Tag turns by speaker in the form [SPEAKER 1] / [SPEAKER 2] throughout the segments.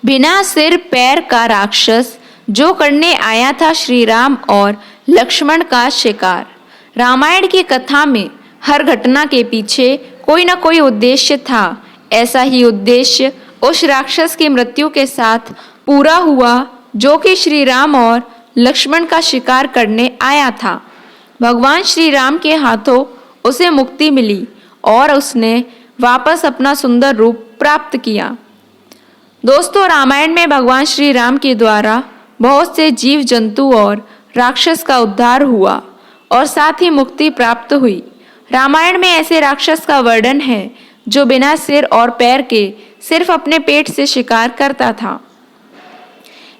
[SPEAKER 1] बिना सिर पैर का राक्षस जो करने आया था श्री राम और लक्ष्मण का शिकार। रामायण की कथा में हर घटना के पीछे कोई न कोई उद्देश्य था। ऐसा ही उद्देश्य उस राक्षस की मृत्यु के साथ पूरा हुआ जो कि श्री राम और लक्ष्मण का शिकार करने आया था। भगवान श्री राम के हाथों उसे मुक्ति मिली और उसने वापस अपना सुंदर रूप प्राप्त किया। दोस्तों, रामायण में भगवान श्री राम के द्वारा बहुत से जीव जंतु और राक्षस का उद्धार हुआ और साथ ही मुक्ति प्राप्त हुई। रामायण में ऐसे राक्षस का वर्णन है जो बिना सिर और पैर के सिर्फ अपने पेट से शिकार करता था।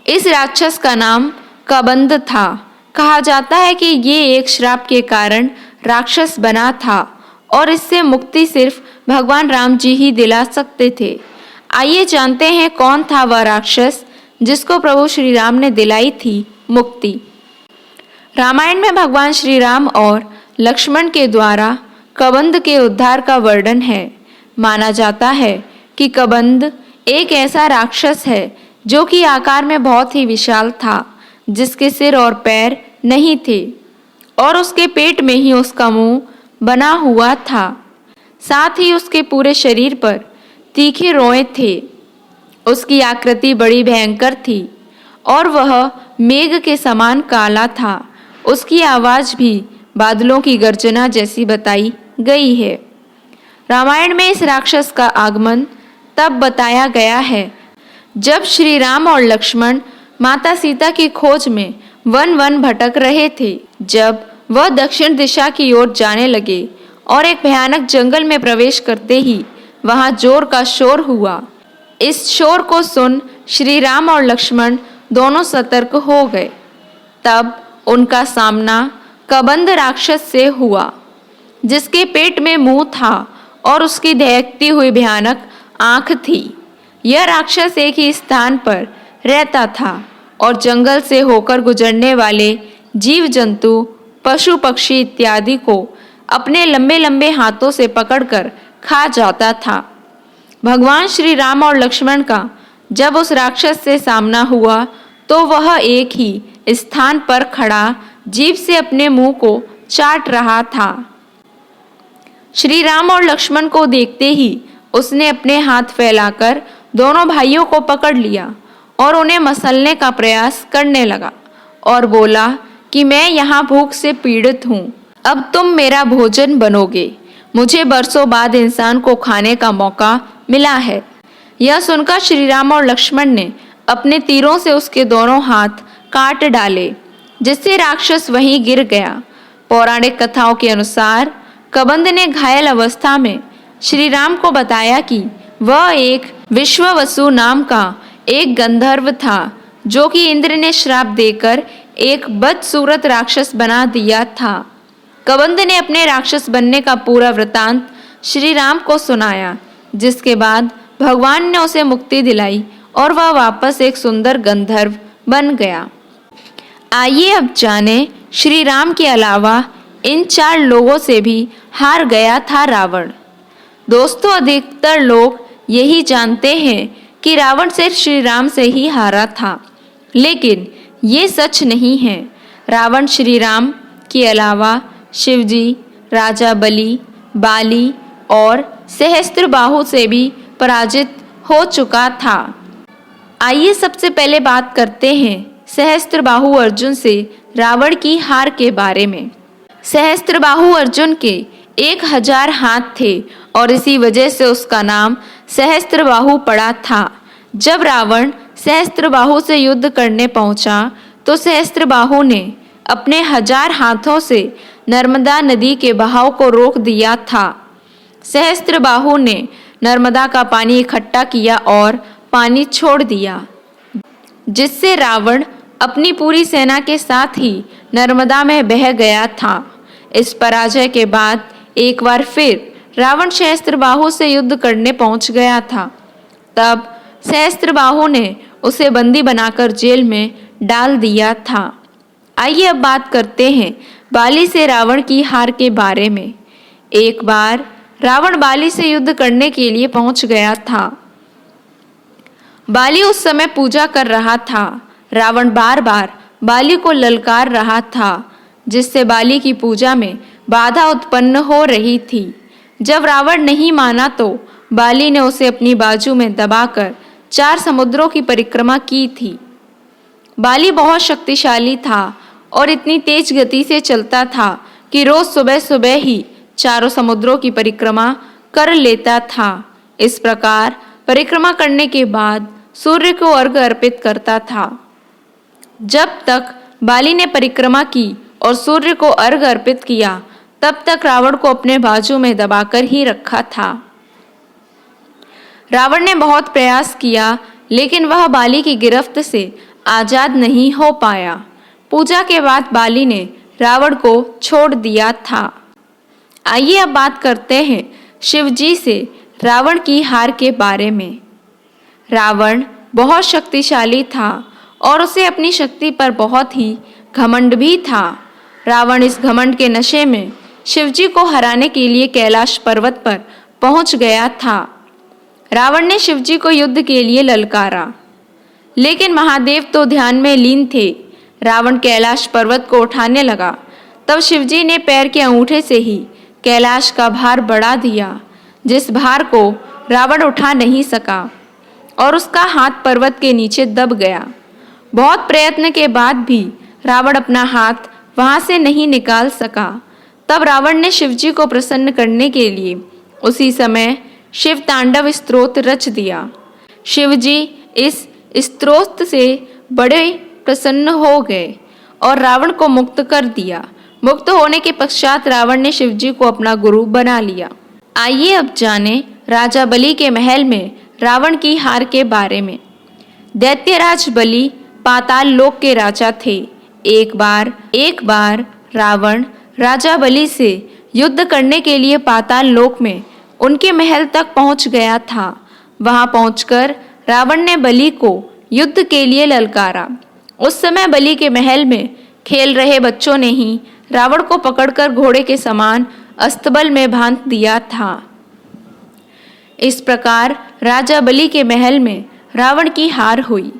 [SPEAKER 1] इस राक्षस का नाम कबंध था। कहा जाता है कि ये एक श्राप के कारण राक्षस बना था और इससे मुक्ति सिर्फ भगवान राम जी ही दिला सकते थे। आइए जानते हैं कौन था वह राक्षस जिसको प्रभु श्री राम ने दिलाई थी मुक्ति। रामायण में भगवान श्री राम और लक्ष्मण के द्वारा कबंध के उद्धार का वर्णन है। माना जाता है कि कबंध एक ऐसा राक्षस है जो कि आकार में बहुत ही विशाल था, जिसके सिर और पैर नहीं थे और उसके पेट में ही उसका मुंह बना हुआ था। साथ ही उसके पूरे शरीर पर तीखे रोए थे। उसकी आकृति बड़ी भयंकर थी और वह मेघ के समान काला था। उसकी आवाज भी बादलों की गर्जना जैसी बताई गई है। रामायण में इस राक्षस का आगमन तब बताया गया है जब श्री राम और लक्ष्मण माता सीता की खोज में वन वन भटक रहे थे। जब वह दक्षिण दिशा की ओर जाने लगे और एक भयानक जंगल में प्रवेश करते ही वहां जोर का शोर हुआ। इस शोर को सुन श्री राम और लक्ष्मण दोनों सतर्क हो गए। तब उनका सामना कबंध राक्षस से हुआ, जिसके पेट में मुंह था और उसकी दहकती हुई भयानक आंख थी। यह राक्षस एक ही स्थान पर रहता था और जंगल से होकर गुजरने वाले जीव जंतु, पशु पक्षी इत्यादि को अपने लंबे लंबे हाथों से पकड़कर खा जाता था। भगवान श्री राम और लक्ष्मण का जब उस राक्षस से सामना हुआ तो वह एक ही स्थान पर खड़ा जीभ से अपने मुंह को चाट रहा था। श्री राम और लक्ष्मण को देखते ही उसने अपने हाथ फैलाकर दोनों भाइयों को पकड़ लिया और उन्हें मसलने का प्रयास करने लगा और बोला कि मैं यहाँ भूख से पीड़ित हूँ, अब तुम मेरा भोजन बनोगे। मुझे बरसों बाद इंसान को खाने का मौका मिला है। यह सुनकर श्री राम और लक्ष्मण ने अपने तीरों से उसके दोनों हाथ काट डाले, जिससे राक्षस वहीं गिर गया। पौराणिक कथाओं के अनुसार कबंध ने घायल अवस्था में श्री राम को बताया कि वह एक विश्ववसु नाम का एक गंधर्व था, जो कि इंद्र ने श्राप देकर एक बदसूरत राक्षस बना दिया था। कबंध ने अपने राक्षस बनने का पूरा वृतांत श्री राम को सुनाया, जिसके बाद भगवान ने उसे मुक्ति दिलाई और वह वापस एक सुंदर गंधर्व बन गया। आइए अब जाने श्री राम के अलावा इन 4 लोगों से भी हार गया था रावण। दोस्तों, अधिकतर लोग यही जानते हैं कि रावण सिर्फ श्री राम से ही हारा था, लेकिन ये सच नहीं है। रावण श्री राम के अलावा शिवजी, राजा बलि, बाली और सहस्त्रबाहु से भी पराजित हो चुका था। आइए सबसे पहले बात करते हैं सहस्त्रबाहु अर्जुन से रावण की हार के बारे में। सहस्त्रबाहु अर्जुन के 1000 हाथ थे और इसी वजह से उसका नाम सहस्त्रबाहु पड़ा था। जब रावण सहस्त्रबाहु से युद्ध करने पहुंचा तो सहस्त्रबाहु ने अपने 1000 हाथों से नर्मदा नदी के बहाव को रोक दिया था। सहस्त्रबाहु ने नर्मदा का पानी इकट्ठा किया और पानी छोड़ दिया, जिससे रावण अपनी पूरी सेना के साथ ही नर्मदा में बह गया था। इस पराजय के बाद एक बार फिर रावण सहस्त्रबाहु से युद्ध करने पहुंच गया था। तब सहस्त्रबाहु ने उसे बंदी बनाकर जेल में डाल दिया था। आइए अब बात करते हैं बाली से रावण की हार के बारे में। एक बार रावण बाली से युद्ध करने के लिए पहुंच गया था। बाली उस समय पूजा कर रहा था। रावण बार बार बाली को ललकार रहा था, जिससे बाली की पूजा में बाधा उत्पन्न हो रही थी। जब रावण नहीं माना तो बाली ने उसे अपनी बाजू में दबाकर 4 समुद्रों की परिक्रमा की थी। बाली बहुत शक्तिशाली था और इतनी तेज गति से चलता था कि रोज सुबह सुबह ही 4 समुद्रों की परिक्रमा कर लेता था। इस प्रकार परिक्रमा करने के बाद सूर्य को अर्घ्य अर्पित करता था। जब तक बाली ने परिक्रमा की और सूर्य को अर्घ्य अर्पित किया, तब तक रावण को अपने बाजू में दबाकर ही रखा था। रावण ने बहुत प्रयास किया, लेकिन वह बाली की गिरफ्त से आजाद नहीं हो पाया। पूजा के बाद बाली ने रावण को छोड़ दिया था। आइए अब बात करते हैं शिवजी से रावण की हार के बारे में। रावण बहुत शक्तिशाली था और उसे अपनी शक्ति पर बहुत ही घमंड भी था। रावण इस घमंड के नशे में शिवजी को हराने के लिए कैलाश पर्वत पर पहुंच गया था। रावण ने शिवजी को युद्ध के लिए ललकारा, लेकिन महादेव तो ध्यान में लीन थे। रावण कैलाश पर्वत को उठाने लगा, तब शिवजी ने पैर के अंगूठे से ही कैलाश का भार बढ़ा दिया, जिस भार को रावण उठा नहीं सका और उसका हाथ पर्वत के नीचे दब गया। बहुत प्रयत्न के बाद भी रावण अपना हाथ वहां से नहीं निकाल सका। तब रावण ने शिवजी को प्रसन्न करने के लिए उसी समय शिव तांडव स्तोत्र रच दिया। शिवजी इस स्तोत्र से बड़े प्रसन्न हो गए और रावण को मुक्त कर दिया। मुक्त होने के पश्चात रावण ने शिवजी को अपना गुरु बना लिया। आइए अब जानें राजा बलि के महल में रावण की हार के बारे में। दैत्यराज बलि पाताल लोक के राजा थे। एक बार रावण राजा बलि से युद्ध करने के लिए पाताल लोक में उनके महल तक पहुंच गया था। वहां पहुंचकर रावण ने बलि को युद्ध के लिए ललकारा। उस समय बलि के महल में खेल रहे बच्चों ने ही रावण को पकड़कर घोड़े के समान अस्तबल में बांध दिया था। इस प्रकार राजा बलि के महल में रावण की हार हुई।